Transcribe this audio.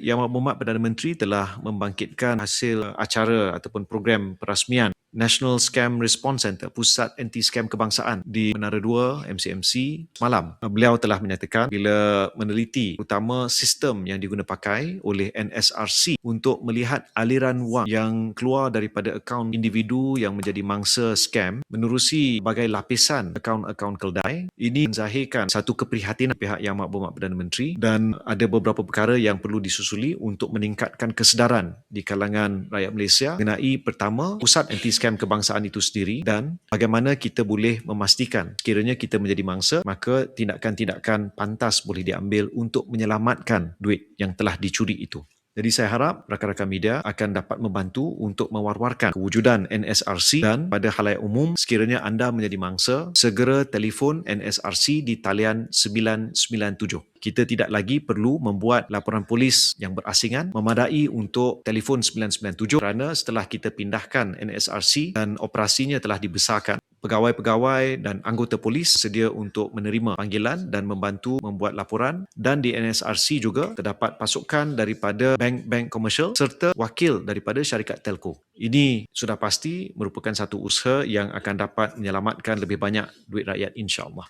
Yang Berhormat Perdana Menteri telah membangkitkan hasil acara ataupun program perasmian National Scam Response Centre, Pusat Anti-Scam Kebangsaan di Menara 2 MCMC semalam. Beliau telah menyatakan bila meneliti utama sistem yang diguna pakai oleh NSRC untuk melihat aliran wang yang keluar daripada akaun individu yang menjadi mangsa scam menerusi berbagai lapisan akaun-akaun keldai. Ini menzahirkan satu keprihatinan pihak Yang Berhormat Perdana Menteri dan ada beberapa perkara yang perlu disusuli untuk meningkatkan kesedaran di kalangan rakyat Malaysia mengenai pertama Pusat Anti-Scam Kebangsaan itu sendiri dan bagaimana kita boleh memastikan sekiranya kita menjadi mangsa maka tindakan-tindakan pantas boleh diambil untuk menyelamatkan duit yang telah dicuri itu. Jadi saya harap rakan-rakan media akan dapat membantu untuk mewar-warkan kewujudan NSRC dan pada khalayak umum sekiranya anda menjadi mangsa, segera telefon NSRC di talian 997. Kita tidak lagi perlu membuat laporan polis yang berasingan memadai untuk telefon 997 kerana setelah kita pindahkan NSRC dan operasinya telah dibesarkan, pegawai-pegawai dan anggota polis sedia untuk menerima panggilan dan membantu membuat laporan dan di NSRC juga terdapat pasukan daripada bank-bank komersial serta wakil daripada syarikat telco. Ini sudah pasti merupakan satu usaha yang akan dapat menyelamatkan lebih banyak duit rakyat insya-Allah.